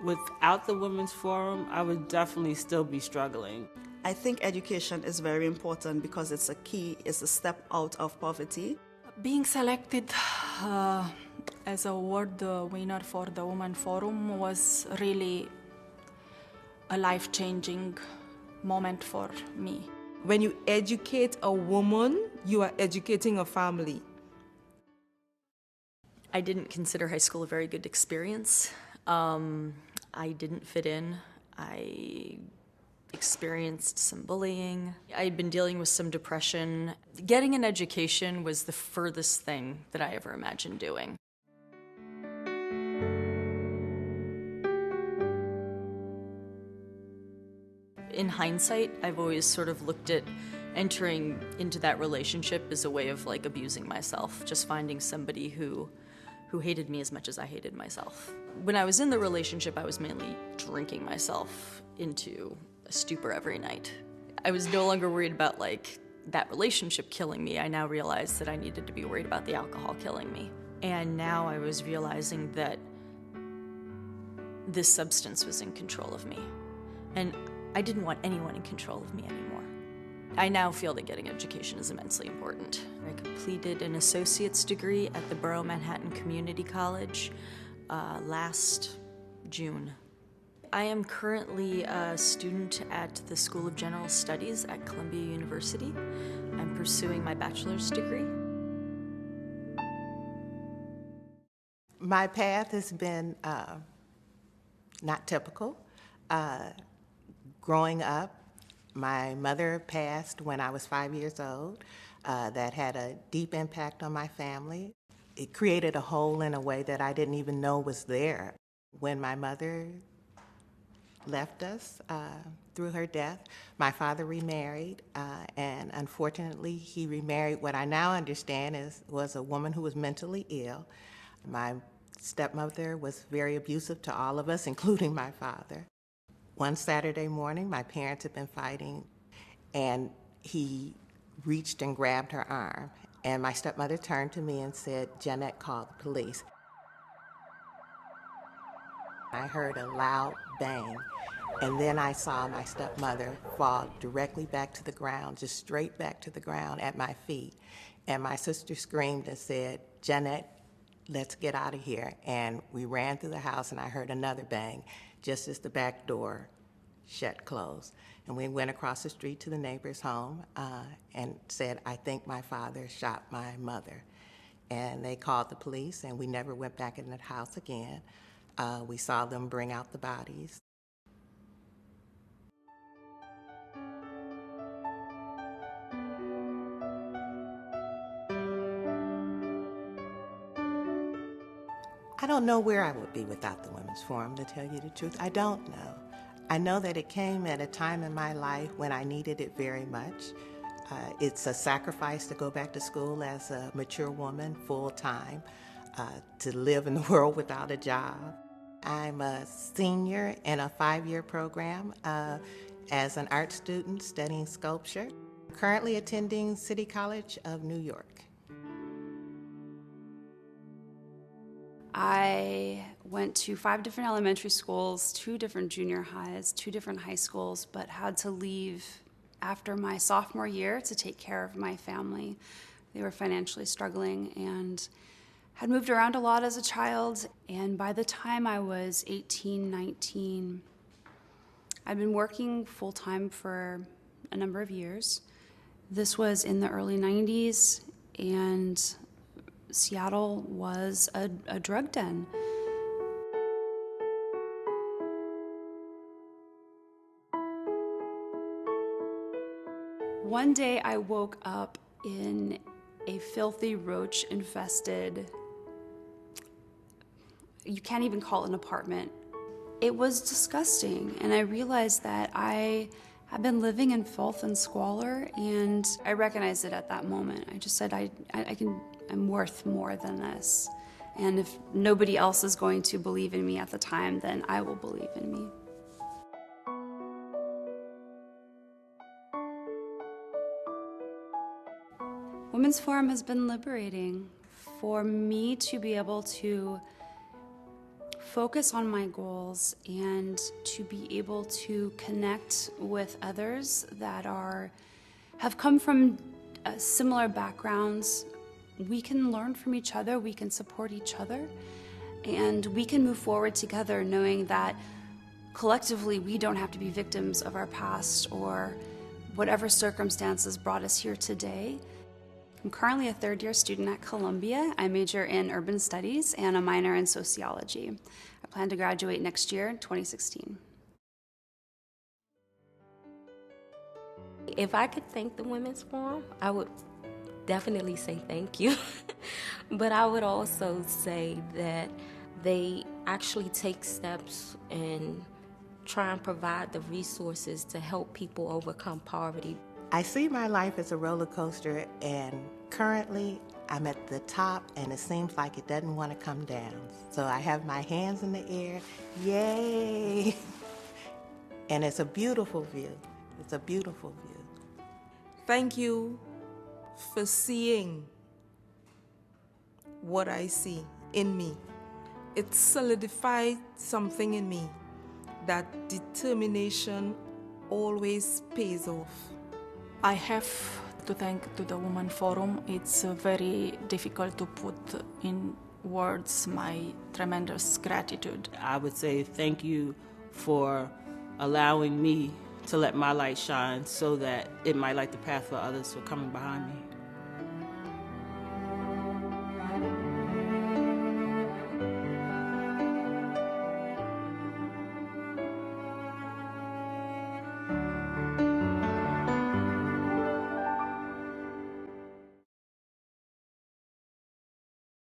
Without the Women's Forum, I would definitely still be struggling. I think education is very important because it's a step out of poverty. Being selected as a award winner for the Women Forum was really a life-changing moment for me. When you educate a woman, you are educating a family. I didn't consider high school a very good experience. I didn't fit in. I experienced some bullying. I had been dealing with some depression. Getting an education was the furthest thing that I ever imagined doing. In hindsight, I've always sort of looked at entering into that relationship as a way of like abusing myself, just finding somebody who hated me as much as I hated myself. When I was in the relationship, I was mainly drinking myself into a stupor every night. I was no longer worried about like that relationship killing me. I now realized that I needed to be worried about the alcohol killing me. And now I was realizing that this substance was in control of me. And I didn't want anyone in control of me anymore. I now feel that getting education is immensely important. I completed an associate's degree at the Borough Manhattan Community College last June. I am currently a student at the School of General Studies at Columbia University. I'm pursuing my bachelor's degree. My path has been not typical. Growing up, my mother passed when I was 5 years old. That had a deep impact on my family. It created a hole in a way that I didn't even know was there. When my mother left us through her death, my father remarried, and unfortunately he remarried what I now understand was a woman who was mentally ill. My stepmother was very abusive to all of us, including my father. One Saturday morning, my parents had been fighting, and he reached and grabbed her arm. And my stepmother turned to me and said, "Jeanette, call the police." I heard a loud bang, and then I saw my stepmother fall directly back to the ground, just straight back to the ground at my feet. And my sister screamed and said, "Jeanette, let's get out of here." And we ran through the house, and I heard another bang, just as the back door shut closed. And we went across the street to the neighbor's home and said, "I think my father shot my mother." And they called the police, and we never went back in that house again. We saw them bring out the bodies. I don't know where I would be without the Women's Forum, to tell you the truth. I don't know. I know that it came at a time in my life when I needed it very much. It's a sacrifice to go back to school as a mature woman full-time, to live in the world without a job. I'm a senior in a 5-year program as an art student studying sculpture, currently attending City College of New York. I went to 5 different elementary schools, 2 different junior highs, 2 different high schools, but had to leave after my sophomore year to take care of my family. They were financially struggling and had moved around a lot as a child. And by the time I was 18, 19, I'd been working full-time for a number of years. This was in the early 90s, and Seattle was a drug den. One day I woke up in a filthy, roach-infested, you can't even call it an apartment. It was disgusting, and I realized that I had been living in filth and squalor, and I recognized it at that moment. I just said, I'm worth more than this. And if nobody else is going to believe in me at the time, then I will believe in me. Women's Forum has been liberating for me to be able to focus on my goals and to be able to connect with others that have come from similar backgrounds. We can learn from each other, we can support each other, and we can move forward together knowing that collectively we don't have to be victims of our past or whatever circumstances brought us here today. I'm currently a third-year student at Columbia. I major in urban studies and a minor in sociology. I plan to graduate next year, 2016. If I could thank the Women's Forum, I would definitely say thank you. But I would also say that they actually take steps and try and provide the resources to help people overcome poverty. I see my life as a roller coaster, and currently I'm at the top, and it seems like it doesn't want to come down. So I have my hands in the air, yay! And it's a beautiful view. It's a beautiful view. Thank you for seeing what I see in me. It solidified something in me, that determination always pays off. I have to thank to the Women Forum. It's very difficult to put in words my tremendous gratitude. I would say thank you for allowing me to let my light shine so that it might light the path for others who are coming behind me.